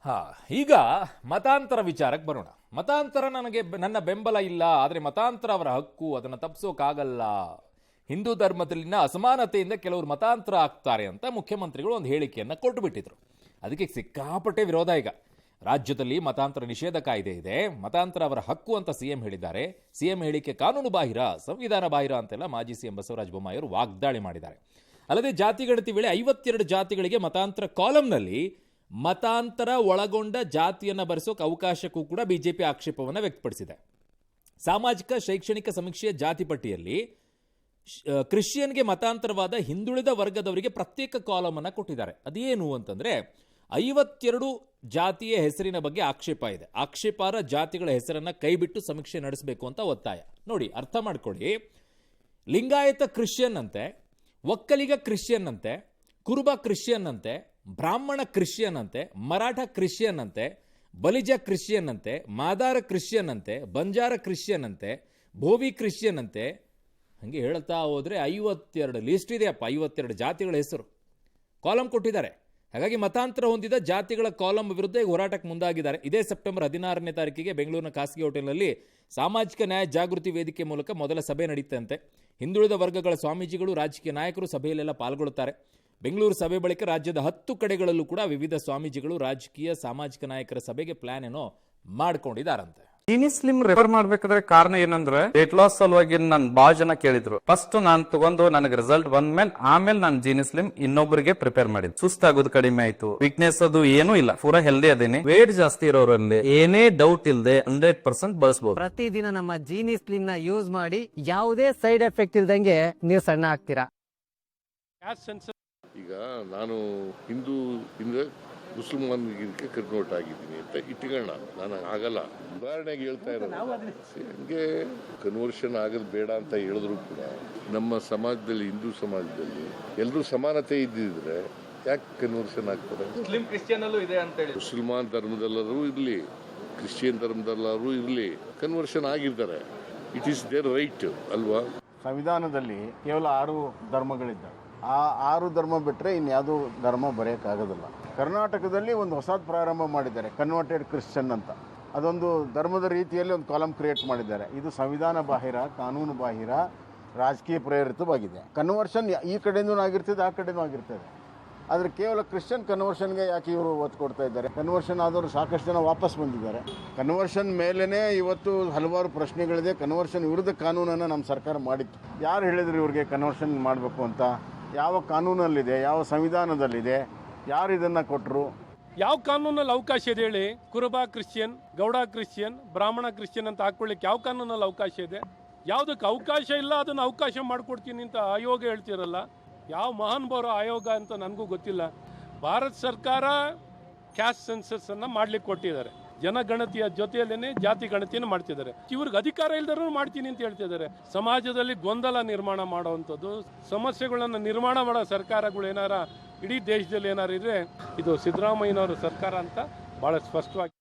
ಹಾ, ಈಗ ಮತಾಂತರ ವಿಚಾರಕ್ಕೆ ಬರೋಣ. ಮತಾಂತರ ನನ್ನ ಬೆಂಬಲ ಇಲ್ಲ, ಆದರೆ ಮತಾಂತರ ಅವರ ಹಕ್ಕು, ಅದನ್ನು ತಪ್ಪಿಸೋಕ್ಕಾಗಲ್ಲ. ಹಿಂದೂ ಧರ್ಮದಲ್ಲಿನ ಅಸಮಾನತೆಯಿಂದ ಕೆಲವರು ಮತಾಂತರ ಆಗ್ತಾರೆ ಅಂತ ಮುಖ್ಯಮಂತ್ರಿಗಳು ಒಂದು ಹೇಳಿಕೆಯನ್ನು ಕೊಟ್ಟು ಬಿಟ್ಟಿದ್ರು. ಅದಕ್ಕೆ ಸಿಕ್ಕಾಪಟ್ಟೆ ವಿರೋಧ ಈಗ. ರಾಜ್ಯದಲ್ಲಿ ಮತಾಂತರ ನಿಷೇಧ ಕಾಯ್ದೆ ಇದೆ, ಮತಾಂತರ ಅವರ ಹಕ್ಕು ಅಂತ ಸಿಎಂ ಹೇಳಿದ್ದಾರೆ. ಸಿಎಂ ಹೇಳಿಕೆ ಕಾನೂನು ಬಾಹಿರ, ಸಂವಿಧಾನ ಬಾಹಿರ ಅಂತೆಲ್ಲ ಮಾಜಿ ಸಿಎಂ ಬಸವರಾಜ ಬೊಮ್ಮಾಯಿ ಅವರು ವಾಗ್ದಾಳಿ ಮಾಡಿದ್ದಾರೆ. ಅಲ್ಲದೆ ಜಾತಿ ಗಣತಿ ವೇಳೆ 52 ಜಾತಿಗಳಿಗೆ ಮತಾಂತರ ಕಾಲಂನಲ್ಲಿ ಮತಾಂತರ ಒಳಗೊಂಡ ಜಾತಿಯನ್ನು ಬರೆಸೋಕೆ ಅವಕಾಶಕ್ಕೂ ಕೂಡ ಬಿಜೆಪಿ ಆಕ್ಷೇಪವನ್ನು ವ್ಯಕ್ತಪಡಿಸಿದೆ. ಸಾಮಾಜಿಕ ಶೈಕ್ಷಣಿಕ ಸಮೀಕ್ಷೆಯ ಜಾತಿ ಪಟ್ಟಿಯಲ್ಲಿ ಕ್ರಿಶ್ಚಿಯನ್ಗೆ ಮತಾಂತರವಾದ ಹಿಂದುಳಿದ ವರ್ಗದವರಿಗೆ ಪ್ರತ್ಯೇಕ ಕಾಲಮ್ ಅನ್ನು ಕೊಟ್ಟಿದ್ದಾರೆ. ಅದೇನು ಅಂತಂದ್ರೆ 52 ಜಾತಿಯ ಹೆಸರಿನ ಬಗ್ಗೆ ಆಕ್ಷೇಪ ಇದೆ. ಆಕ್ಷೇಪಾರ್ಹ ಜಾತಿಗಳ ಹೆಸರನ್ನ ಕೈಬಿಟ್ಟು ಸಮೀಕ್ಷೆ ನಡೆಸಬೇಕು ಅಂತ ಒತ್ತಾಯ. ನೋಡಿ, ಅರ್ಥ ಮಾಡ್ಕೊಳ್ಳಿ. ಲಿಂಗಾಯತ ಕ್ರಿಶ್ಚಿಯನ್ ಅಂತೆ, ಒಕ್ಕಲಿಗ ಕ್ರಿಶ್ಚಿಯನ್ ಅಂತೆ, ಕುರುಬ ಕ್ರಿಶ್ಚಿಯನ್ ಅಂತೆ, ಬ್ರಾಹ್ಮಣ ಕ್ರಿಶ್ಚಿಯನ್ ಅಂತೆ, ಮರಾಠ ಕ್ರಿಶ್ಚಿಯನ್ ಅಂತೆ, ಬಲಿಜ ಕ್ರಿಶ್ಚಿಯನ್ ಅಂತೆ, ಮಾದಾರ ಕ್ರಿಶ್ಚಿಯನ್ ಅಂತೆ, ಬಂಜಾರ ಕ್ರಿಶ್ಚಿಯನ್ ಅಂತೆ, ಭೋವಿ ಕ್ರಿಶ್ಚಿಯನ್ ಅಂತೆ, ಹಂಗೆ ಹೇಳ್ತಾ ಹೋದ್ರೆ 52 ಲಿಸ್ಟ್ ಇದೆಯಪ್ಪ. 52 ಜಾತಿಗಳ ಹೆಸರು ಕಾಲಂ ಕೊಟ್ಟಿದ್ದಾರೆ. ಹಾಗಾಗಿ ಮತಾಂತರ ಹೊಂದಿದ ಜಾತಿಗಳ ಕಾಲಂ ವಿರುದ್ಧ ಹೋರಾಟಕ್ಕೆ ಮುಂದಾಗಿದ್ದಾರೆ. ಇದೇ ಸೆಪ್ಟೆಂಬರ್ 16ನೇ ತಾರೀಕಿಗೆ ಬೆಂಗಳೂರಿನ ಖಾಸಗಿ ಹೋಟೆಲ್ನಲ್ಲಿ ಸಾಮಾಜಿಕ ನ್ಯಾಯ ಜಾಗೃತಿ ವೇದಿಕೆ ಮೂಲಕ ಮೊದಲ ಸಭೆ ನಡೆಯುತ್ತಂತೆ. ಹಿಂದುಳಿದ ವರ್ಗಗಳ ಸ್ವಾಮೀಜಿಗಳು, ರಾಜಕೀಯ ನಾಯಕರು ಸಭೆಯಲ್ಲೆಲ್ಲ ಪಾಲ್ಗೊಳ್ಳುತ್ತಾರೆ. ಬೆಂಗಳೂರು ಸಭೆ ಬಳಿಕ ರಾಜ್ಯದ 10 ಕಡೆಗಳಲ್ಲೂ ಕೂಡ ವಿವಿಧ ಸ್ವಾಮೀಜಿಗಳು, ರಾಜಕೀಯ ಸಾಮಾಜಿಕ ನಾಯಕರ ಸಭೆಗೆ ಪ್ಲಾನ್ ಏನೋ ಮಾಡ್ಕೊಂಡಿದ್ದಾರಂತೆ. ಜೀನಿ ಸ್ಲಿಮ್ ರೆಫರ್ ಮಾಡ್ಬೇಕಾದ್ರೆ ಕಾರಣ ಏನಂದ್ರೆ ವೇಟ್ ಲಾಸ್ ಸಲುವಾಗಿ ನನ್ ಬಾಳ ಜನ ಕೇಳಿದ್ರು. ಫಸ್ಟ್ ನಾನ್ ತಗೊಂಡು ನನಗೆ ರಿಸಲ್ಟ್ ಬಂದ್ಮೇಲೆ ಆಮೇಲೆ ನಾನು ಜೀನಿ ಸ್ಲಿಮ್ ಇನ್ನೊಬ್ಬರಿಗೆ ಪ್ರಿಪೇರ್ ಮಾಡಿದ್. ಸುಸ್ತಾಗೋದು ಕಡಿಮೆ ಆಯ್ತು, ವೀಕ್ನೆಸ್ ಅದು ಏನೂ ಇಲ್ಲ, ಪೂರಾ ಹೆಲ್ದಿ ಅದೇನಿ. ವೇಟ್ ಜಾಸ್ತಿ ಇರೋರಲ್ಲಿ ಏನೇ ಡೌಟ್ ಇಲ್ಲದೆ 100% ಬಳಸಬಹುದು. ಪ್ರತಿದಿನ ನಮ್ಮ ಜೀನಿ ಸ್ಲಿಮ್ ನ ಯೂಸ್ ಮಾಡಿ ಯಾವುದೇ ಸೈಡ್ ಎಫೆಕ್ಟ್ ಇಲ್ದಂಗೆ ನೀವು ಸಣ್ಣ ಆಗ್ತೀರಾ. ಈಗ ನಾನು ಹಿಂದೂ ಮುಸಲ್ಮಾನ್ಗೆ ಕನ್ವರ್ಟ್ ಆಗಿದ್ದೀನಿ ಅಂತ ಇಟ್ಕೊಳ್ಳೋಣ, ನಾನು ಆಗಲ್ಲ. ಉದಾಹರಣೆಗೆ ಹೇಳ್ತಾ ಇರೋದು ಹಂಗೆ ಕನ್ವರ್ಷನ್ ಆಗೋದು ಬೇಡ ಅಂತ ಹೇಳಿದ್ರು ಕೂಡ ನಮ್ಮ ಸಮಾಜದಲ್ಲಿ, ಹಿಂದೂ ಸಮಾಜದಲ್ಲಿ ಎಲ್ಲರೂ ಸಮಾನತೆ ಇದ್ದಿದ್ರೆ ಯಾಕೆ ಕನ್ವರ್ಷನ್ ಆಗ್ತಾರೆ? ಮುಸ್ಲಿಂ ಕ್ರಿಶ್ಚಿಯನ್ ಅಲ್ಲೂ ಇದೆ ಅಂತ ಹೇಳಿ, ಮುಸಲ್ಮಾನ್ ಧರ್ಮದಲ್ಲರೂ ಇರಲಿ, ಕ್ರಿಶ್ಚಿಯನ್ ಧರ್ಮದಲ್ಲರೂ ಇರಲಿ, ಕನ್ವರ್ಷನ್ ಆಗಿರ್ತಾರೆ. ಇಟ್ ಈಸ್ ದೇರ್ ರೈಟ್ ಅಲ್ವಾ? ಸಂವಿಧಾನದಲ್ಲಿ ಕೇವಲ 6 ಧರ್ಮಗಳಿದ್ದಾವೆ. ಆ 6 ಧರ್ಮ ಬಿಟ್ಟರೆ ಇನ್ಯಾವುದೂ ಧರ್ಮ ಬರೆಯೋಕ್ಕಾಗೋದಿಲ್ಲ. ಕರ್ನಾಟಕದಲ್ಲಿ ಒಂದು ಹೊಸದು ಪ್ರಾರಂಭ ಮಾಡಿದ್ದಾರೆ, ಕನ್ವರ್ಟೆಡ್ ಕ್ರಿಶ್ಚಿಯನ್ ಅಂತ. ಅದೊಂದು ಧರ್ಮದ ರೀತಿಯಲ್ಲಿ ಒಂದು ಕಾಲಮ್ ಕ್ರಿಯೇಟ್ ಮಾಡಿದ್ದಾರೆ. ಇದು ಸಂವಿಧಾನ ಬಾಹಿರ, ಕಾನೂನು ಬಾಹಿರ, ರಾಜಕೀಯ ಪ್ರೇರಿತವಾಗಿದೆ. ಕನ್ವರ್ಷನ್ ಈ ಕಡೆಯೂ ಆಗಿರ್ತದೆ, ಆ ಕಡೆಯೂ ಆಗಿರ್ತದೆ. ಆದರೆ ಕೇವಲ ಕ್ರಿಶ್ಚಿಯನ್ ಕನ್ವರ್ಷನ್ಗೆ ಯಾಕೆ ಇವರು ಒತ್ತು ಕೊಡ್ತಾ ಇದ್ದಾರೆ? ಕನ್ವರ್ಷನ್ ಆದವರು ಸಾಕಷ್ಟು ಜನ ವಾಪಸ್ ಬಂದಿದ್ದಾರೆ. ಕನ್ವರ್ಷನ್ ಮೇಲೇ ಇವತ್ತು ಹಲವಾರು ಪ್ರಶ್ನೆಗಳಿದೆ. ಕನ್ವರ್ಷನ್ ವಿರುದ್ಧ ಕಾನೂನನ್ನು ನಮ್ಮ ಸರ್ಕಾರ ಮಾಡಿತ್ತು. ಯಾರು ಹೇಳಿದ್ರು ಇವ್ರಿಗೆ ಕನ್ವರ್ಷನ್ ಮಾಡಬೇಕು ಅಂತ? ಯಾವ ಕಾನೂನಲ್ಲಿದೆ? ಯಾವ ಸಂವಿಧಾನದಲ್ಲಿದೆ? ಯಾರು ಇದನ್ನು ಕೊಟ್ಟರು? ಯಾವ ಕಾನೂನಲ್ಲಿ ಅವಕಾಶ ಇದೆ ಹೇಳಿ? ಕುರುಬ ಕ್ರಿಶ್ಚಿಯನ್, ಗೌಡ ಕ್ರಿಶ್ಚಿಯನ್, ಬ್ರಾಹ್ಮಣ ಕ್ರಿಶ್ಚಿಯನ್ ಅಂತ ಹಾಕೊಳ್ಳಿಕ್ಕೆ ಯಾವ ಕಾನೂನಲ್ಲಿ ಅವಕಾಶ ಇದೆ? ಯಾವುದಕ್ಕೆ ಅವಕಾಶ ಇಲ್ಲ ಅದನ್ನು ಅವಕಾಶ ಮಾಡಿಕೊಡ್ತೀನಿ ಅಂತ ಆಯೋಗ ಹೇಳ್ತಿರಲ್ಲ. ಯಾವ ಮಹಾನ್ ಬರೋ ಆಯೋಗ ಅಂತ ನನಗೂ ಗೊತ್ತಿಲ್ಲ. ಭಾರತ ಸರ್ಕಾರ ಕ್ಯಾಸ್ಟ್ ಸೆನ್ಸಸ್ ಅನ್ನು ಮಾಡ್ಲಿಕ್ಕೆ ಕೊಟ್ಟಿದ್ದಾರೆ. ಜನಗಣತಿಯ ಜೊತೆಯಲ್ಲೇನೆ ಜಾತಿ ಗಣತಿಯನ್ನು ಮಾಡ್ತಿದ್ದಾರೆ. ಇವ್ರಿಗೆ ಅಧಿಕಾರ ಇಲ್ದರೂ ಮಾಡ್ತೀನಿ ಅಂತ ಹೇಳ್ತಿದ್ದಾರೆ. ಸಮಾಜದಲ್ಲಿ ಗೊಂದಲ ನಿರ್ಮಾಣ ಮಾಡುವಂಥದ್ದು, ಸಮಸ್ಯೆಗಳನ್ನು ನಿರ್ಮಾಣ ಮಾಡೋ ಸರ್ಕಾರಗಳು ಏನಾರ ಇಡೀ ದೇಶದಲ್ಲಿ ಏನಾರು ಇದ್ರೆ ಇದು ಸಿದ್ದರಾಮಯ್ಯನವರ ಸರ್ಕಾರ ಅಂತ ಬಹಳ ಸ್ಪಷ್ಟವಾಗಿ.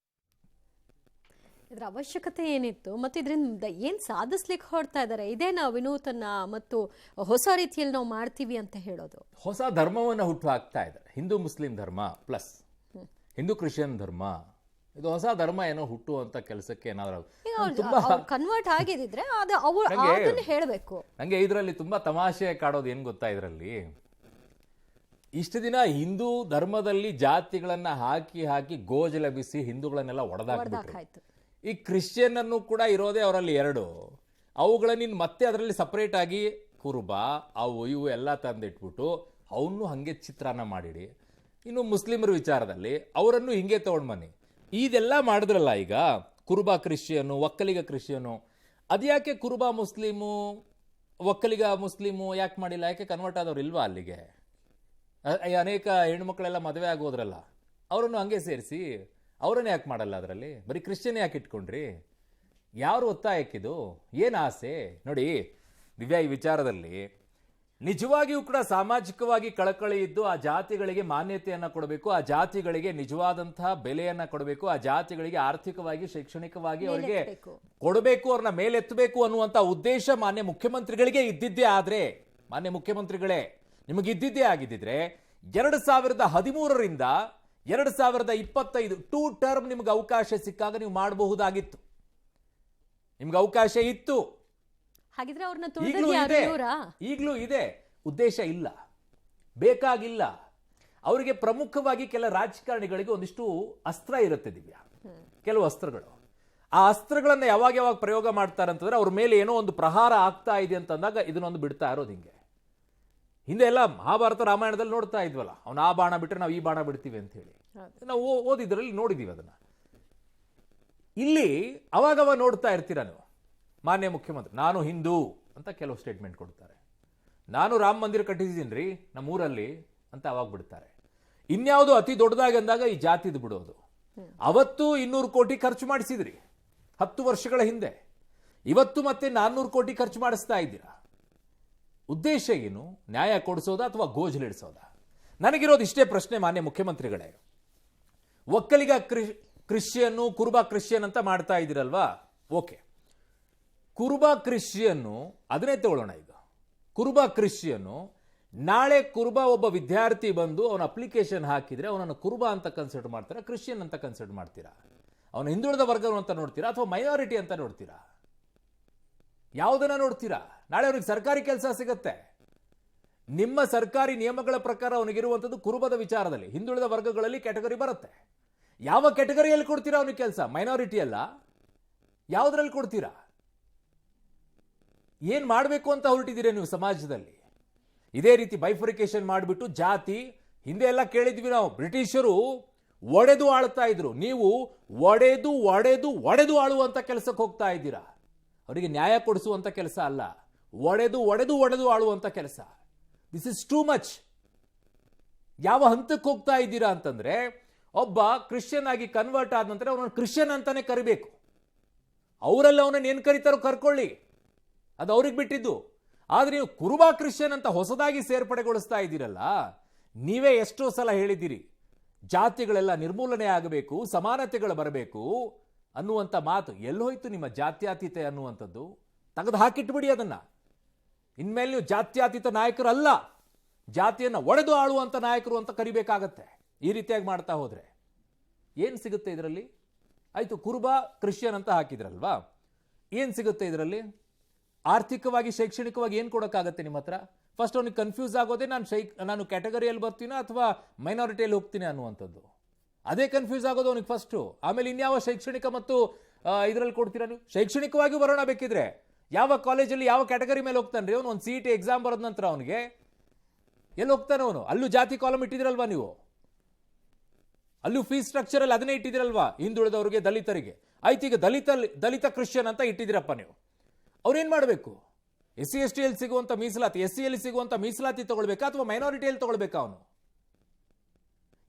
ಇದರ ಅವಶ್ಯಕತೆ ಏನಿತ್ತು ಮತ್ತು ಇದರಿಂದ ಏನು ಸಾಧಿಸ್ಲಿಕ್ಕೆ ಹೊರಡ್ತಾ ಇದ್ದಾರೆ? ಇದೇ ನಾವು ವಿನೂತನ ಮತ್ತು ಹೊಸ ರೀತಿಯಲ್ಲಿ ನಾವು ಮಾಡ್ತೀವಿ ಅಂತ ಹೇಳೋದು. ಹೊಸ ಧರ್ಮವನ್ನು ಹುಟ್ಟು ಹಾಕ್ತಾ ಇದ್ದಾರೆ. ಹಿಂದೂ ಮುಸ್ಲಿಂ ಧರ್ಮ ಪ್ಲಸ್ ಹಿಂದೂ ಕ್ರಿಶ್ಚಿಯನ್ ಧರ್ಮ, ಇದು ಹೊಸ ಧರ್ಮ ಏನೋ ಹುಟ್ಟುವಂತ ಕೆಲಸಕ್ಕೆ ಏನಾದ್ರು ಕನ್ವರ್ಟ್ ಆಗಿದ್ರೆ ಅದನ್ನ ಹೇಳಬೇಕು. ನಂಗೆ ಇದರಲ್ಲಿ ತುಂಬಾ ತಮಾಷೆ ಕಾಡೋದು ಏನ್ ಗೊತ್ತಾ? ಇದರಲ್ಲಿ ಇಷ್ಟು ದಿನ ಹಿಂದೂ ಧರ್ಮದಲ್ಲಿ ಜಾತಿಗಳನ್ನ ಹಾಕಿ ಗೋಜಲಬಿಸಿ ಹಿಂದೂಗಳನ್ನೆಲ್ಲ ಒಡೆದಾಕ್ಬಿಟ್ರು. ಈ ಕ್ರಿಶ್ಚಿಯನ್ ಅನ್ನು ಕೂಡ ಇರೋದೇ ಅವರಲ್ಲಿ 2. ಅವುಗಳನ್ನ ಮತ್ತೆ ಅದರಲ್ಲಿ ಸಪರೇಟ್ ಆಗಿ ಕುರುಬ ಅವು ಇವು ಎಲ್ಲ ತಂದಿಟ್ಬಿಟ್ಟು ಅವನು ಹಂಗೆ ಚಿತ್ರಾನ್ನ ಮಾಡಿಡಿ. ಇನ್ನು ಮುಸ್ಲಿಮರ ವಿಚಾರದಲ್ಲಿ ಅವರನ್ನು ಹಿಂಗೆ ತಗೊಂಡು ಬನ್ನಿ. ಇದೆಲ್ಲ ಮಾಡಿದ್ರಲ್ಲ ಈಗ. ಕುರುಬ ಕ್ರಿಶ್ಚಿಯನು, ಒಕ್ಕಲಿಗ ಕ್ರಿಶ್ಚಿಯನು, ಅದ್ಯಾಕೆ ಕುರುಬ ಮುಸ್ಲಿಮು, ಒಕ್ಕಲಿಗ ಮುಸ್ಲಿಮು ಯಾಕೆ ಮಾಡಿಲ್ಲ? ಯಾಕೆ ಕನ್ವರ್ಟ್ ಆದವ್ರು ಇಲ್ವಾ ಅಲ್ಲಿಗೆ? ಅನೇಕ ಹೆಣ್ಮಕ್ಳೆಲ್ಲ ಮದುವೆ ಆಗೋದ್ರಲ್ಲ, ಅವರನ್ನು ಹಂಗೆ ಸೇರಿಸಿ ಅವರನ್ನು ಯಾಕೆ ಮಾಡಲ್ಲ? ಅದರಲ್ಲಿ ಬರೀ ಕ್ರಿಶ್ಚಿಯನ್ ಯಾಕೆ ಇಟ್ಕೊಂಡ್ರಿ? ಯಾರು ಒತ್ತಾಯಕ್ಕಿದು? ಏನು ಆಸೆ? ನೋಡಿ ದಿವ್ಯಾ, ಈ ವಿಚಾರದಲ್ಲಿ ನಿಜವಾಗಿಯೂ ಕೂಡ ಸಾಮಾಜಿಕವಾಗಿ ಕಳಕಳಿ ಇದ್ದು ಆ ಜಾತಿಗಳಿಗೆ ಮಾನ್ಯತೆಯನ್ನು ಕೊಡಬೇಕು, ಆ ಜಾತಿಗಳಿಗೆ ನಿಜವಾದಂತಹ ಬೆಲೆಯನ್ನು ಕೊಡಬೇಕು, ಆ ಜಾತಿಗಳಿಗೆ ಆರ್ಥಿಕವಾಗಿ ಶೈಕ್ಷಣಿಕವಾಗಿ ಅವರಿಗೆ ಕೊಡಬೇಕು, ಅವ್ರನ್ನ ಮೇಲೆತ್ತಬೇಕು ಅನ್ನುವಂಥ ಉದ್ದೇಶ ಮಾನ್ಯ ಮುಖ್ಯಮಂತ್ರಿಗಳಿಗೆ ಇದ್ದಿದ್ದೇ. ಆದರೆ ಮಾನ್ಯ ಮುಖ್ಯಮಂತ್ರಿಗಳೇ, ನಿಮಗಿದ್ದಿದ್ದೇ ಆಗಿದ್ದಿದ್ರೆ 2013ರಿಂದ 2025 2 ಟರ್ಮ್ ನಿಮ್ಗೆ ಅವಕಾಶ ಸಿಕ್ಕಾಗ ನೀವು ಮಾಡಬಹುದಾಗಿತ್ತು. ನಿಮ್ಗೆ ಅವಕಾಶ ಇತ್ತು, ಹಾಗಿದ್ರೆ ಅವ್ರನ್ನ ಈಗಲೂ ತುಳಿದದ್ದು ಯಾರು? ಇದೆ, ಇವ್ರಾ? ಈಗಲೂ ಇದೆ. ಉದ್ದೇಶ ಇಲ್ಲ, ಬೇಕಾಗಿಲ್ಲ. ಅವರಿಗೆ ಪ್ರಮುಖವಾಗಿ ಕೆಲ ರಾಜಕಾರಣಿಗಳಿಗೆ ಒಂದಿಷ್ಟು ಅಸ್ತ್ರ ಇರುತ್ತೆ ದಿವ್ಯಾ, ಕೆಲವು ಅಸ್ತ್ರಗಳು. ಆ ಅಸ್ತ್ರಗಳನ್ನ ಯಾವಾಗ ಯಾವಾಗ ಪ್ರಯೋಗ ಮಾಡ್ತಾರೆ ಅಂತಂದ್ರೆ ಅವ್ರ ಮೇಲೆ ಏನೋ ಒಂದು ಪ್ರಹಾರ ಆಗ್ತಾ ಇದೆ ಅಂತಂದಾಗ ಇದನ್ನೊಂದು ಬಿಡ್ತಾ ಇರೋದು ಹಿಂಗೆ. ಹಿಂದೆ ಎಲ್ಲ ಮಹಾಭಾರತ ರಾಮಾಯಣದಲ್ಲಿ ನೋಡ್ತಾ ಇದ್ವಲ್ಲ, ಅವ್ನು ಆ ಬಾಣ ಬಿಟ್ಟರೆ ನಾವು ಈ ಬಾಣ ಬಿಡ್ತೀವಿ ಅಂತ ಹೇಳಿ ನಾವು ಓದಿದ್ರಲ್ಲಿ ನೋಡಿದೀವಿ ಅದನ್ನ. ಇಲ್ಲಿ ಅವಾಗವಾಗ ನೋಡ್ತಾ ಇರ್ತೀರ ನೀವು, ಮಾನ್ಯ ಮುಖ್ಯಮಂತ್ರಿ ನಾನು ಹಿಂದೂ ಅಂತ ಕೆಲವು ಸ್ಟೇಟ್ಮೆಂಟ್ ಕೊಡ್ತಾರೆ, ನಾನು ರಾಮ ಮಂದಿರ ಕಟ್ಟಿದ್ದೀನಿ ರೀ ನಮ್ಮೂರಲ್ಲಿ ಅಂತ ಅವಾಗ ಬಿಡ್ತಾರೆ. ಇನ್ಯಾವುದು ಅತಿ ದೊಡ್ಡದಾಗಿ ಅಂದಾಗ ಈ ಜಾತಿದು ಬಿಡೋದು. ಅವತ್ತು 200 ಕೋಟಿ ಖರ್ಚು ಮಾಡಿಸಿದ್ರಿ 10 ವರ್ಷಗಳ ಹಿಂದೆ, ಇವತ್ತು ಮತ್ತೆ 400 ಕೋಟಿ ಖರ್ಚು ಮಾಡಿಸ್ತಾ ಇದ್ದೀರಾ. ಉದ್ದೇಶ ಏನು? ನ್ಯಾಯ ಕೊಡಿಸೋದಾ ಅಥವಾ ಗೋಜಲಿಡಿಸೋದಾ? ನನಗಿರೋದು ಇಷ್ಟೇ ಪ್ರಶ್ನೆ ಮಾನ್ಯ ಮುಖ್ಯಮಂತ್ರಿಗಳೇ. ಒಕ್ಕಲಿಗ ಕ್ರಿಶ್ಚಿಯನ್ನು ಕುರುಬ ಕ್ರಿಶ್ಚಿಯನ್ ಅಂತ ಮಾಡ್ತಾ ಇದ್ದೀರಲ್ವಾ, ಓಕೆ. ಕುರುಬ ಕ್ರಿಶ್ಚಿಯನ್ನು ಅದನ್ನೇ ತಗೊಳ್ಳೋಣ. ಈಗ ಕುರುಬ ಕ್ರಿಶ್ಚಿಯನ್ನು, ನಾಳೆ ಕುರುಬ ಒಬ್ಬ ವಿದ್ಯಾರ್ಥಿ ಬಂದು ಅವನ ಅಪ್ಲಿಕೇಶನ್ ಹಾಕಿದ್ರೆ ಅವನನ್ನು ಕುರುಬ ಅಂತ ಕನ್ಸಿಡರ್ ಮಾಡ್ತೀರಾ, ಕ್ರಿಶ್ಚಿಯನ್ ಅಂತ ಕನ್ಸಿಡರ್ ಮಾಡ್ತೀರಾ? ಅವನು ಹಿಂದುಳಿದ ವರ್ಗ ಅಂತ ನೋಡ್ತೀರಾ ಅಥವಾ ಮೈನಾರಿಟಿ ಅಂತ ನೋಡ್ತೀರಾ? ಯಾವುದನ್ನ ನೋಡ್ತೀರಾ? ನಾಳೆ ಅವನಿಗೆ ಸರ್ಕಾರಿ ಕೆಲಸ ಸಿಗತ್ತೆ. ನಿಮ್ಮ ಸರ್ಕಾರಿ ನಿಯಮಗಳ ಪ್ರಕಾರ ಅವನಿಗಿರುವಂಥದ್ದು ಕುರುಬದ ವಿಚಾರದಲ್ಲಿ ಹಿಂದುಳಿದ ವರ್ಗಗಳಲ್ಲಿ ಕ್ಯಾಟಗರಿ ಬರುತ್ತೆ. ಯಾವ ಕ್ಯಾಟಗರಿಯಲ್ಲಿ ಕೊಡ್ತೀರಾ ಅವನಿಗೆ ಕೆಲಸ? ಮೈನಾರಿಟಿ ಅಲ್ಲ, ಯಾವುದ್ರಲ್ಲಿ ಕೊಡ್ತೀರಾ? ಏನ್ ಮಾಡಬೇಕು ಅಂತ ಹೊರಟಿದ್ದೀರಾ ನೀವು ಸಮಾಜದಲ್ಲಿ? ಇದೇ ರೀತಿ ಬೈಫರಿಕೇಶನ್ ಮಾಡಿಬಿಟ್ಟು ಜಾತಿ, ಹಿಂದೆ ಎಲ್ಲ ಕೇಳಿದ್ವಿ ನಾವು, ಬ್ರಿಟಿಷರು ಒಡೆದು ಆಳ್ತಾ ಇದ್ರು, ನೀವು ಒಡೆದು ಒಡೆದು ಒಡೆದು ಆಳುವಂತ ಕೆಲಸಕ್ಕೆ ಹೋಗ್ತಾ ಇದ್ದೀರಾ. ಅವರಿಗೆ ನ್ಯಾಯ ಕೊಡಿಸುವಂತ ಕೆಲಸ ಅಲ್ಲ, ಒಡೆದು ಒಡೆದು ಒಡೆದು ಆಳುವಂತ ಕೆಲಸ. This is too much. ಯಾವ ಹಂತಕ್ಕೆ ಹೋಗ್ತಾ ಇದ್ದೀರಾ ಅಂತಂದ್ರೆ, ಒಬ್ಬ ಕ್ರಿಶ್ಚಿಯನ್ ಆಗಿ ಕನ್ವರ್ಟ್ ಆದ ನಂತರ ಅವನನ್ನು ಕ್ರಿಶ್ಚಿಯನ್ ಅಂತಾನೆ ಕರಿಬೇಕು. ಅವರಲ್ಲಿ ಅವನನ್ನು ಏನ್ ಕರೀತಾರೋ ಕರ್ಕೊಳ್ಳಿ, ಅದು ಅವ್ರಿಗೆ ಬಿಟ್ಟಿದ್ದು. ಆದ್ರೆ ನೀವು ಕುರುಬ ಕ್ರಿಶ್ಚಿಯನ್ ಅಂತ ಹೊಸದಾಗಿ ಸೇರ್ಪಡೆಗೊಳಿಸ್ತಾ ಇದ್ದೀರಲ್ಲ, ನೀವೇ ಎಷ್ಟೋ ಸಲ ಹೇಳಿದ್ದೀರಿ ಜಾತಿಗಳೆಲ್ಲ ನಿರ್ಮೂಲನೆ ಆಗಬೇಕು, ಸಮಾನತೆಗಳು ಬರಬೇಕು ಅನ್ನುವಂಥ ಮಾತು. ಎಲ್ಲೋಯ್ತು ನಿಮ್ಮ ಜಾತ್ಯತೀತ ಅನ್ನುವಂಥದ್ದು? ತೆಗೆದು ಹಾಕಿಟ್ಬಿಡಿ ಅದನ್ನ. ಇನ್ಮೇಲೆ ನೀವು ಜಾತ್ಯತೀತ ನಾಯಕರಲ್ಲ, ಜಾತಿಯನ್ನು ಒಡೆದು ಆಳುವಂತ ನಾಯಕರು ಅಂತ ಕರಿಬೇಕಾಗತ್ತೆ. ಈ ರೀತಿಯಾಗಿ ಮಾಡ್ತಾ ಹೋದ್ರೆ ಏನ್ ಸಿಗುತ್ತೆ ಇದರಲ್ಲಿ? ಆಯ್ತು, ಕುರುಬ ಕ್ರಿಶ್ಚಿಯನ್ ಅಂತ ಹಾಕಿದ್ರಲ್ವಾ, ಏನ್ ಸಿಗುತ್ತೆ ಇದರಲ್ಲಿ? ಆರ್ಥಿಕವಾಗಿ ಶೈಕ್ಷಣಿಕವಾಗಿ ಏನು ಕೊಡೋಕ್ಕಾಗತ್ತೆ ನಿಮ್ಮ ಹತ್ರ? ಫಸ್ಟ್ ಅವನಿಗೆ ಕನ್ಫ್ಯೂಸ್ ಆಗೋದೇ ನಾನು ಕ್ಯಾಟಗರಿಯಲ್ಲಿ ಬರ್ತೀನೋ ಅಥವಾ ಮೈನಾರಿಟಿಯಲ್ಲಿ ಹೋಗ್ತೀನಿ ಅನ್ನುವಂಥದ್ದು. ಅದೇ ಕನ್ಫ್ಯೂಸ್ ಆಗೋದು ಅವನಿಗೆ ಫಸ್ಟು. ಆಮೇಲೆ ಇನ್ಯಾವ ಶೈಕ್ಷಣಿಕ ಮತ್ತು ಇದರಲ್ಲಿ ಕೊಡ್ತೀರಾ ನೀವು? ಶೈಕ್ಷಣಿಕವಾಗಿ ಬರೋಣ ಬೇಕಿದ್ರೆ ಯಾವ ಕಾಲೇಜಲ್ಲಿ ಯಾವ ಕ್ಯಾಟಗರಿ ಮೇಲೆ ಹೋಗ್ತಾನೆ ರೀ ಅವನು? ಒಂದು CET ಎಕ್ಸಾಮ್ ಬರೋದ ನಂತರ ಅವನಿಗೆ ಎಲ್ಲಿ ಹೋಗ್ತಾನೆ ಅವನು? ಅಲ್ಲೂ ಜಾತಿ ಕಾಲಮ್ ಇಟ್ಟಿದಿರಲ್ವಾ ನೀವು? ಅಲ್ಲೂ ಫೀಸ್ ಸ್ಟ್ರಕ್ಚರ್ ಅಲ್ಲಿ ಅದನ್ನೇ ಇಟ್ಟಿದಿರಲ್ವಾ? ಹಿಂದುಳಿದವರಿಗೆ, ದಲಿತರಿಗೆ. ಆಯ್ತು, ಈಗ ದಲಿತ ಕ್ರಿಶ್ಚಿಯನ್ ಅಂತ ಇಟ್ಟಿದ್ದೀರಪ್ಪ ನೀವು. ಅವ್ರೇನ್ ಮಾಡಬೇಕು? SC ST ಯಲ್ಲಿ ಸಿಗುವಂತ ಮೀಸಲಾತಿ, SC ಯಲ್ಲಿ ಸಿಗುವಂತ ಮೀಸಲಾತಿ ತಗೊಳ್ಬೇಕಾ ಅಥವಾ ಮೈನಾರಿಟಿಯಲ್ಲಿ ತಗೊಳ್ಬೇಕಾ ಅವನು?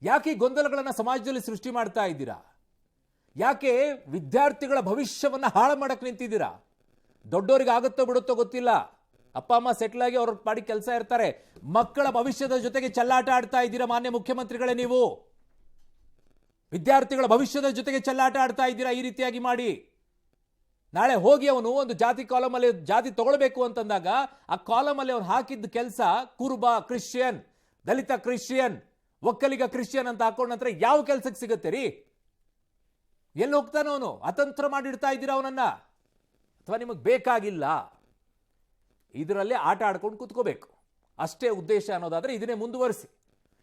ಯಾಕೆ ಈ ಗೊಂದಲಗಳನ್ನ ಸಮಾಜದಲ್ಲಿ ಸೃಷ್ಟಿ ಮಾಡ್ತಾ ಇದ್ದೀರಾ? ಯಾಕೆ ವಿದ್ಯಾರ್ಥಿಗಳ ಭವಿಷ್ಯವನ್ನ ಹಾಳು ಮಾಡಕ್ ನಿಂತಿದ್ದೀರಾ? ದೊಡ್ಡವರಿಗೆ ಆಗುತ್ತೋ ಬಿಡುತ್ತೋ ಗೊತ್ತಿಲ್ಲ, ಅಪ್ಪ ಅಮ್ಮ ಸೆಟ್ಲ್ ಆಗಿ ಅವ್ರ ಪಾಡಿ ಕೆಲಸ ಇರ್ತಾರೆ. ಮಕ್ಕಳ ಭವಿಷ್ಯದ ಜೊತೆಗೆ ಚೆಲ್ಲಾಟ ಆಡ್ತಾ ಇದ್ದೀರಾ ಮಾನ್ಯ ಮುಖ್ಯಮಂತ್ರಿಗಳೇ ನೀವು. ವಿದ್ಯಾರ್ಥಿಗಳ ಭವಿಷ್ಯದ ಜೊತೆಗೆ ಚೆಲ್ಲಾಟ ಆಡ್ತಾ ಇದ್ದೀರಾ ಈ ರೀತಿಯಾಗಿ ಮಾಡಿ. ನಾಳೆ ಹೋಗಿ ಅವನು ಒಂದು ಜಾತಿ ಕಾಲಮ್ ಅಲ್ಲಿ ಜಾತಿ ತಗೊಳ್ಬೇಕು ಅಂತಂದಾಗ ಆ ಕಾಲಮ್ ಅಲ್ಲಿ ಅವನು ಹಾಕಿದ್ದ ಕೆಲಸ ಕುರುಬ ಕ್ರಿಶ್ಚಿಯನ್, ದಲಿತ ಕ್ರಿಶ್ಚಿಯನ್, ಒಕ್ಕಲಿಗ ಕ್ರಿಶ್ಚಿಯನ್ ಅಂತ ಹಾಕೊಂಡ ನಂತರ ಯಾವ ಕೆಲಸಕ್ಕೆ ಸಿಗುತ್ತೆ ರೀ? ಎಲ್ಲಿ ಹೋಗ್ತಾನ ಅವನು? ಅತಂತ್ರ ಮಾಡಿಡ್ತಾ ಇದ್ದೀರಾ ಅವನನ್ನ? ಅಥವಾ ನಿಮಗೆ ಬೇಕಾಗಿಲ್ಲ, ಇದರಲ್ಲಿ ಆಟ ಆಡ್ಕೊಂಡು ಕೂತ್ಕೋಬೇಕು ಅಷ್ಟೇ ಉದ್ದೇಶ ಅನ್ನೋದಾದ್ರೆ ಇದನ್ನೇ ಮುಂದುವರಿಸಿ.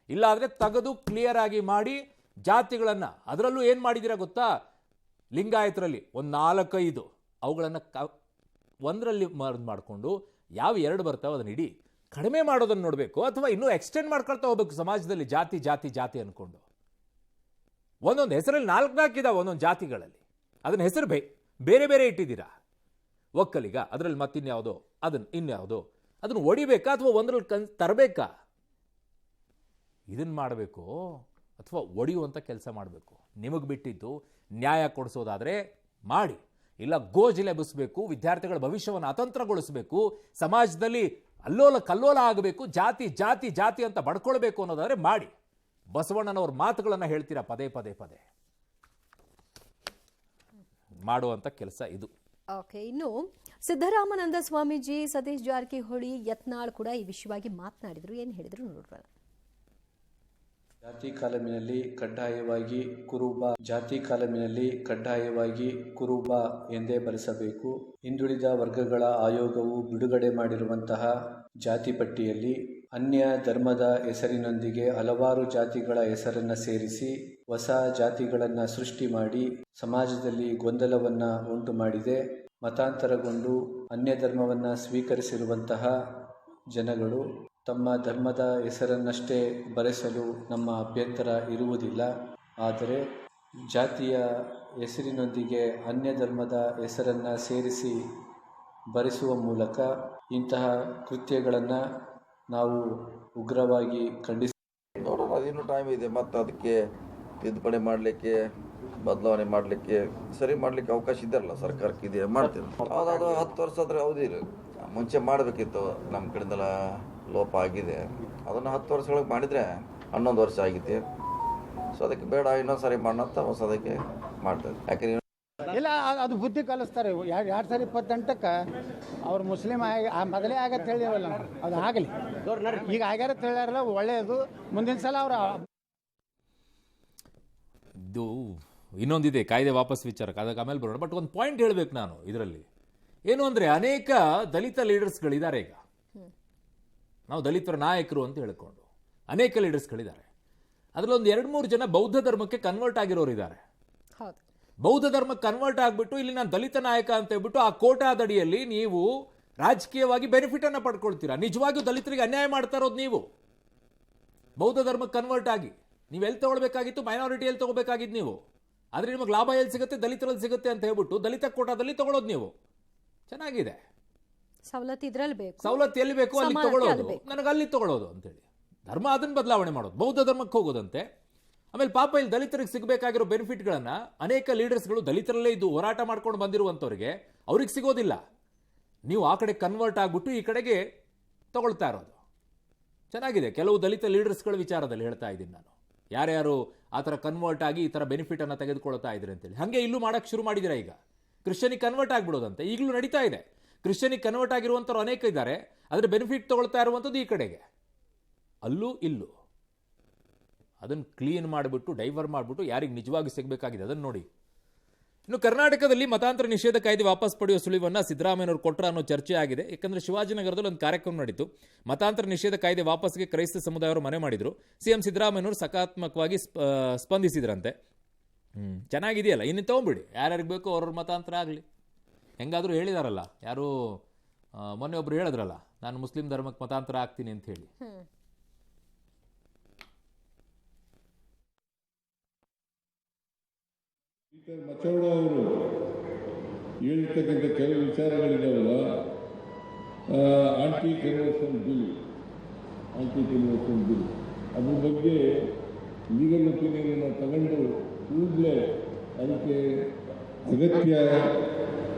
ಇಲ್ಲಾದ್ರೆ ತೆಗೆದು ಕ್ಲಿಯರ್ ಆಗಿ ಮಾಡಿ ಜಾತಿಗಳನ್ನ. ಅದರಲ್ಲೂ ಏನ್ ಮಾಡಿದಿರಾ ಗೊತ್ತಾ? ಲಿಂಗಾಯತರಲ್ಲಿ ಒಂದು 4-5 ಅವುಗಳನ್ನು ಒಂದರಲ್ಲಿ ಮಾಡಿಕೊಂಡು ಯಾವ 2 ಬರ್ತಾವೆ ಅದನ್ನ ಇಡೀ ಕಡಿಮೆ ಮಾಡೋದನ್ನು ನೋಡಬೇಕು, ಅಥವಾ ಇನ್ನೂ ಎಕ್ಸ್ಟೆಂಡ್ ಮಾಡ್ಕೊಳ್ತಾ ಹೋಗ್ಬೇಕು ಸಮಾಜದಲ್ಲಿ ಜಾತಿ ಜಾತಿ ಜಾತಿ ಅನ್ಕೊಂಡು. ಒಂದೊಂದು ಹೆಸರಲ್ಲಿ 4 ಇದಾವೆ ಒಂದೊಂದು ಜಾತಿಗಳಲ್ಲಿ, ಅದನ್ನ ಹೆಸರು ಬೇರೆ ಬೇರೆ ಇಟ್ಟಿದ್ದೀರಾ. ಒಕ್ಕಲಿಗ ಅದರಲ್ಲಿ ಮತ್ತಿನ್ಯಾವುದೋ, ಅದನ್ನ ಇನ್ಯಾವುದೋ, ಅದನ್ನ ಹೊಡಿಬೇಕಾ ಅಥವಾ ಒಂದರಲ್ಲಿ ತರಬೇಕಾ? ಇದನ್ನ ಮಾಡಬೇಕು ಅಥವಾ ಒಡೆಯುವಂಥ ಕೆಲಸ ಮಾಡಬೇಕು? ನಿಮಗೆ ಬಿಟ್ಟಿದ್ದು. ನ್ಯಾಯ ಕೊಡಿಸೋದಾದ್ರೆ ಮಾಡಿ, ಇಲ್ಲ ಗೋಜಿಲೆ ಎಬ್ಬಿಸಬೇಕು, ವಿದ್ಯಾರ್ಥಿಗಳ ಭವಿಷ್ಯವನ್ನು ಅತಂತ್ರಗೊಳಿಸಬೇಕು, ಸಮಾಜದಲ್ಲಿ ಅಲ್ಲೋಲ ಕಲ್ಲೋಲ ಆಗಬೇಕು, ಜಾತಿ ಜಾತಿ ಜಾತಿ ಅಂತ ಬಡ್ಕೊಳ್ಬೇಕು ಅನ್ನೋದಾದ್ರೆ ಮಾಡಿ. ಬಸವಣ್ಣನವ್ರ ಮಾತುಗಳನ್ನು ಹೇಳ್ತೀರಾ ಪದೇ ಪದೇ ಪದೇ. ಮಾಡುವಂಥ ಕೆಲಸ ಇದು. ಓಕೆ, ಇನ್ನು ಸಿದ್ದರಾಮಾನಂದ ಸ್ವಾಮೀಜಿ, ಸತೀಶ್ ಜಾರಕಿಹೊಳಿ, ಯತ್ನಾಳ್ ಕೂಡ ಈ ವಿಷಯವಾಗಿ ಮಾತನಾಡಿದ್ರು. ಏನು ಹೇಳಿದ್ರು ನೋಡೋಣ. ಜಾತಿ ಕಾಲಮಿನಲ್ಲಿ ಕಡ್ಡಾಯವಾಗಿ ಕುರುಬ ಎಂದೇ ಬರೆಸಬೇಕು. ಹಿಂದುಳಿದ ವರ್ಗಗಳ ಆಯೋಗವು ಬಿಡುಗಡೆ ಮಾಡಿರುವಂತಹ ಜಾತಿ ಪಟ್ಟಿಯಲ್ಲಿ ಅನ್ಯ ಧರ್ಮದ ಹೆಸರಿನೊಂದಿಗೆ ಹಲವಾರು ಜಾತಿಗಳ ಹೆಸರನ್ನು ಸೇರಿಸಿ ಹೊಸ ಜಾತಿಗಳನ್ನು ಸೃಷ್ಟಿ ಮಾಡಿ ಸಮಾಜದಲ್ಲಿ ಗೊಂದಲವನ್ನು ಉಂಟು ಮಾಡಿದೆ. ಮತಾಂತರಗೊಂಡು ಅನ್ಯ ಧರ್ಮವನ್ನು ಸ್ವೀಕರಿಸಿರುವಂತಹ ಜನಗಳು ತಮ್ಮ ಧರ್ಮದ ಹೆಸರನ್ನಷ್ಟೇ ಬರೆಸಲು ನಮ್ಮ ಅಭ್ಯಂತರ ಇರುವುದಿಲ್ಲ. ಆದರೆ ಜಾತಿಯ ಹೆಸರಿನೊಂದಿಗೆ ಅನ್ಯ ಧರ್ಮದ ಹೆಸರನ್ನು ಸೇರಿಸಿ ಬರೆಸುವ ಮೂಲಕ ಇಂತಹ ಕೃತ್ಯಗಳನ್ನು ನಾವು ಉಗ್ರವಾಗಿ ಖಂಡಿಸುತ್ತೇವೆ. ನೋಡೋಣ, ಅದಿನ್ನೂ ಟೈಮ್ ಇದೆ. ಮತ್ತು ಅದಕ್ಕೆ ತಿದ್ದುಪಡಿ ಮಾಡಲಿಕ್ಕೆ, ಬದಲಾವಣೆ ಮಾಡಲಿಕ್ಕೆ, ಸರಿ ಮಾಡಲಿಕ್ಕೆ ಅವಕಾಶ ಇದೆಯಲ್ಲ ಸರ್ಕಾರಕ್ಕೆ, ಇದೆ ಮಾಡ್ತೀವಿ. ಯಾವುದಾದ್ರು 10 ವರ್ಷ ಆದರೆ ಹೌದಿಲ್ಲ, ಮುಂಚೆ ಮಾಡಬೇಕಿತ್ತು. ನಮ್ಮ ಕಡೆಯಿಂದೆಲ್ಲ ಲೋಪ ಆಗಿದೆ. ಅದನ್ನು 10 ವರ್ಷಗಳಿಗೆ ಮಾಡಿದರೆ 11 ವರ್ಷ ಆಗಿದೆ. ಸೊ ಅದಕ್ಕೆ ಬೇಡ, ಇನ್ನೊಂದು ಸಾರಿ ಮಾಡೋಣ ಅಂತ ಹೊಸದಕ್ಕೆ ಮಾಡ್ತಾರೆ. ಯಾಕೆಂದ್ರೆ ಇಲ್ಲ, ಅದು ಬುದ್ಧಿ ಕಲಿಸ್ತಾರೆ. 2028ಕ್ಕೆ ಅವ್ರು ಮುಸ್ಲಿಮ್ ಮೊದಲೇ ಆಗತ್ತೆ ಹೇಳಿವಲ್ಲ, ಅದು ಆಗಲಿ. ಈಗ ಆಗ್ಯಾರ ಹೇಳ್ಯಾರಲ್ಲ, ಒಳ್ಳೆಯದು. ಮುಂದಿನ ಸಲ ಅವ್ರ ಇದು ಇನ್ನೊಂದಿದೆ ಕಾಯ್ದೆ ವಾಪಸ್ ವಿಚಾರಕ್ಕೆ, ಅದಕ್ಕೆ ಆಮೇಲೆ ಬರೋಣ. ಬಟ್ ಒಂದು ಪಾಯಿಂಟ್ ಹೇಳಬೇಕು ನಾನು ಇದರಲ್ಲಿ. ಏನು ಅಂದರೆ, ಅನೇಕ ದಲಿತ ಲೀಡರ್ಸ್ಗಳಿದ್ದಾರೆ. ಈಗ ನಾವು ದಲಿತರ ನಾಯಕರು ಅಂತ ಹೇಳಿಕೊಂಡು ಅನೇಕ ಲೀಡರ್ಸ್ಗಳಿದ್ದಾರೆ. ಅದರಲ್ಲಿ ಒಂದು 2-3 ಜನ ಬೌದ್ಧ ಧರ್ಮಕ್ಕೆ ಕನ್ವರ್ಟ್ ಆಗಿರೋರು ಇದ್ದಾರೆ. ಬೌದ್ಧ ಧರ್ಮಕ್ಕೆ ಕನ್ವರ್ಟ್ ಆಗಿಬಿಟ್ಟು ಇಲ್ಲಿ ನಾನು ದಲಿತ ನಾಯಕ ಅಂತ ಹೇಳ್ಬಿಟ್ಟು ಆ ಕೋಟಾದಡಿಯಲ್ಲಿ ನೀವು ರಾಜಕೀಯವಾಗಿ ಬೆನಿಫಿಟ್ ಅನ್ನು ಪಡ್ಕೊಳ್ತೀರಾ. ನಿಜವಾಗಿಯೂ ದಲಿತರಿಗೆ ಅನ್ಯಾಯ ಮಾಡ್ತಾ ಇರೋದು ನೀವು. ಬೌದ್ಧ ಧರ್ಮಕ್ಕೆ ಕನ್ವರ್ಟ್ ಆಗಿ ನೀವು ಎಲ್ಲಿ ತಗೊಳ್ಬೇಕಾಗಿತ್ತು, ಮೈನಾರಿಟಿಯಲ್ಲಿ ತಗೋಬೇಕಾಗಿದ್ದು ನೀವು. ಆದರೆ ನಿಮಗೆ ಲಾಭ ಎಲ್ಲಿ ಸಿಗುತ್ತೆ, ದಲಿತರಲ್ಲಿ ಸಿಗುತ್ತೆ ಅಂತ ಹೇಳ್ಬಿಟ್ಟು ದಲಿತ ಕೋಟಾದಲ್ಲಿ ತಗೊಳ್ಳೋದು ನೀವು. ಚೆನ್ನಾಗಿದೆ, ಸವಲತ್ತು ಇದ್ರಲ್ಲಿ ಬೇಕು, ಸವಲತ್ತು ಎಲ್ಲಿ ಬೇಕು ಅಲ್ಲಿ ತಗೊಳ್ಳೋದು, ನನಗೆ ಅಲ್ಲಿ ತಗೊಳ್ಳೋದು ಅಂತೇಳಿ ಧರ್ಮ ಅದನ್ನು ಬದಲಾವಣೆ ಮಾಡೋದು, ಬೌದ್ಧ ಧರ್ಮಕ್ಕೆ ಹೋಗೋದಂತೆ. ಆಮೇಲೆ ಪಾಪ ಇಲ್ಲಿ ದಲಿತರಿಗೆ ಸಿಗಬೇಕಾಗಿರೋ ಬೆನಿಫಿಟ್ಗಳನ್ನು ಅನೇಕ ಲೀಡರ್ಸ್ಗಳು ದಲಿತರಲ್ಲೇ ಇದ್ದು ಹೋರಾಟ ಮಾಡ್ಕೊಂಡು ಬಂದಿರುವಂಥವ್ರಿಗೆ ಅವ್ರಿಗೆ ಸಿಗೋದಿಲ್ಲ. ನೀವು ಆ ಕಡೆ ಕನ್ವರ್ಟ್ ಆಗಿಬಿಟ್ಟು ಈ ಕಡೆಗೆ ತಗೊಳ್ತಾ ಇರೋದು ಚೆನ್ನಾಗಿದೆ. ಕೆಲವು ದಲಿತ ಲೀಡರ್ಸ್ಗಳ ವಿಚಾರದಲ್ಲಿ ಹೇಳ್ತಾ ಇದ್ದೀನಿ ನಾನು, ಯಾರ್ಯಾರು ಆ ಥರ ಕನ್ವರ್ಟ್ ಆಗಿ ಈ ಥರ ಬೆನಿಫಿಟನ್ನು ತೆಗೆದುಕೊಳ್ತಾ ಇದ್ರಿ ಅಂತೇಳಿ. ಹಾಗೆ ಇಲ್ಲೂ ಮಾಡೋಕ್ಕೆ ಶುರು ಮಾಡಿದಿರ. ಈಗ ಕ್ರಿಶ್ಚಿಯನಿಗೆ ಕನ್ವರ್ಟ್ ಆಗಿಬಿಡೋದಂತೆ ಈಗಲೂ ನಡೀತಾ ಇದೆ. ಕ್ರಿಶ್ಚಿಯನಿಗೆ ಕನ್ವರ್ಟ್ ಆಗಿರುವಂಥವ್ರು ಅನೇಕ ಇದ್ದಾರೆ, ಅದರ ಬೆನಿಫಿಟ್ ತಗೊಳ್ತಾ ಇರುವಂಥದ್ದು ಈ ಕಡೆಗೆ, ಅಲ್ಲೂ ಇಲ್ಲೂ. ಅದನ್ನು ಕ್ಲೀನ್ ಮಾಡಿಬಿಟ್ಟು ಡೈವರ್ ಮಾಡಿಬಿಟ್ಟು ಯಾರಿಗೆ ನಿಜವಾಗಿ ಸಿಗಬೇಕಾಗಿದೆ ಅದನ್ನು ನೋಡಿ. ಇನ್ನು ಕರ್ನಾಟಕದಲ್ಲಿ ಮತಾಂತರ ನಿಷೇಧ ಕಾಯ್ದೆ ವಾಪಸ್ ಪಡೆಯುವ ಸುಳಿವನ್ನು ಸಿದ್ದರಾಮಯ್ಯನವರು ಕೊಟ್ಟರು ಅನ್ನೋ ಚರ್ಚೆ ಆಗಿದೆ. ಯಾಕಂದರೆ ಶಿವಾಜಿನಗರದಲ್ಲಿ ಒಂದು ಕಾರ್ಯಕ್ರಮ ನಡೀತು. ಮತಾಂತರ ನಿಷೇಧ ಕಾಯ್ದೆ ವಾಪಸ್ಗೆ ಕ್ರೈಸ್ತ ಸಮುದಾಯವರು ಮನೆ ಮಾಡಿದರು. ಸಿಎಂ ಸಿದ್ದರಾಮಯ್ಯನವರು ಸಕಾರಾತ್ಮಕವಾಗಿ ಸ್ಪಂದಿಸಿದ್ರಂತೆ. ಚೆನ್ನಾಗಿದೆಯಲ್ಲ, ಇನ್ನು ತೊಗೊಂಬಿಡಿ, ಯಾರ್ಯಾರಿಗೆ ಬೇಕೋ ಅವ್ರವ್ರ ಮತಾಂತರ ಆಗಲಿ. ಹೆಂಗಾದರೂ ಹೇಳಿದಾರಲ್ಲ, ಯಾರು ಮೊನ್ನೆ ಒಬ್ರು ಹೇಳಿದ್ರಲ್ಲ, ನಾನು ಮುಸ್ಲಿಂ ಧರ್ಮಕ್ಕೆ ಮತಾಂತರ ಆಗ್ತೀನಿ ಅಂತ ಹೇಳಿ. ಮಚೌಡ ಅವರು ಹೇಳಿರ್ತಕ್ಕಂಥ ಕೆಲವು ವಿಚಾರಗಳಿದಾವಲ್ಲ, ಆಂಟಿ ಕನ್ವರ್ಷನ್ ಬಿಲ್ ಅದ್ರ ಬಗ್ಗೆ ಲೀಗಲ್ ಒಪಿನಿಯನ್ ತಗೊಂಡು ಕೂಡಲೇ ಅದಕ್ಕೆ ಅಗತ್ಯ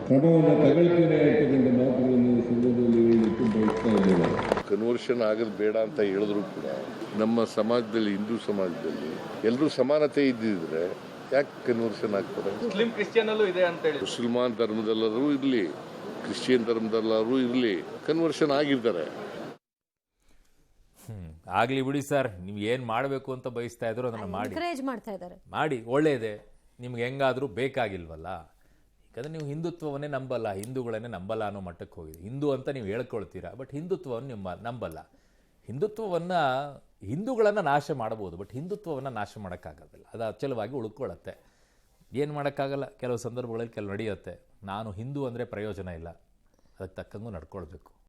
ಕ್ರಮವನ್ನು ತಗೊಳ್ತೇನೆ ಅಂತಕ್ಕಂಥ ಮಾತುಗಳನ್ನು ಸಂದರ್ಭದಲ್ಲಿ ಹೇಳಲಿಕ್ಕೆ ಬಯಸ್ತಾ ಇದ್ದೇವೆ. ಕನ್ವರ್ಷನ್ ಆಗೋದು ಬೇಡ ಅಂತ ಹೇಳಿದ್ರು ಕೂಡ ನಮ್ಮ ಸಮಾಜದಲ್ಲಿ, ಹಿಂದೂ ಸಮಾಜದಲ್ಲಿ ಎಲ್ಲರೂ ಸಮಾನತೆ ಇದ್ದಿದ್ರೆ ಯಾಕೆ ಕನ್ವರ್ಷನ್ ಆಗ್ತದೆ? ಮುಸ್ಲಿಂ ಕ್ರಿಶ್ಚಿಯನ್ ಅಲ್ಲೂ ಇದೆ ಅಂತ ಹೇಳಿ, ಮುಸಲ್ಮಾನ್ ಧರ್ಮದಲ್ಲರೂ ಇರಲಿ, ಕ್ರಿಶ್ಚಿಯನ್ ಧರ್ಮದಲ್ಲರೂ ಇರಲಿ, ಕನ್ವರ್ಷನ್ ಆಗಿರ್ತಾರೆ. ಆಗಲಿ ಬಿಡಿ ಸರ್, ನೀವು ಏನು ಮಾಡಬೇಕು ಅಂತ ಬಯಸ್ತಾ ಇದ್ರು ಅದನ್ನು ಮಾಡಿ, ಎನ್ಕರೇಜ್ ಮಾಡ್ತಾ ಇದ್ದಾರೆ, ಮಾಡಿ, ಒಳ್ಳೆಯದೇ. ನಿಮ್ಗೆ ಹೆಂಗಾದರೂ ಬೇಕಾಗಿಲ್ವಲ್ಲ. ಯಾಕಂದರೆ ನೀವು ಹಿಂದುತ್ವವನ್ನೇ ನಂಬಲ್ಲ, ಹಿಂದೂಗಳನ್ನೇ ನಂಬಲ್ಲ ಅನ್ನೋ ಮಟ್ಟಕ್ಕೆ ಹೋಗಿದೆ. ಹಿಂದೂ ಅಂತ ನೀವು ಹೇಳ್ಕೊಳ್ತೀರಾ, ಬಟ್ ಹಿಂದುತ್ವವನ್ನು ನೀವು ನಂಬಲ್ಲ. ಹಿಂದೂಗಳನ್ನು ನಾಶ ಮಾಡ್ಬೋದು, ಬಟ್ ಹಿಂದುತ್ವವನ್ನು ನಾಶ ಮಾಡೋಕ್ಕಾಗೋದಿಲ್ಲ. ಅದು ಅಚಲವಾಗಿ ಉಳ್ಕೊಳ್ಳುತ್ತೆ. ಏನು ಮಾಡೋಕ್ಕಾಗಲ್ಲ, ಕೆಲವು ಸಂದರ್ಭಗಳಲ್ಲಿ ಕೆಲವು ನಡೆಯುತ್ತೆ. ನಾನು ಹಿಂದೂ ಅಂದರೆ ಪ್ರಯೋಜನ ಇಲ್ಲ, ಅದಕ್ಕೆ ತಕ್ಕಂಗೂ ನಡ್ಕೊಳ್ಬೇಕು.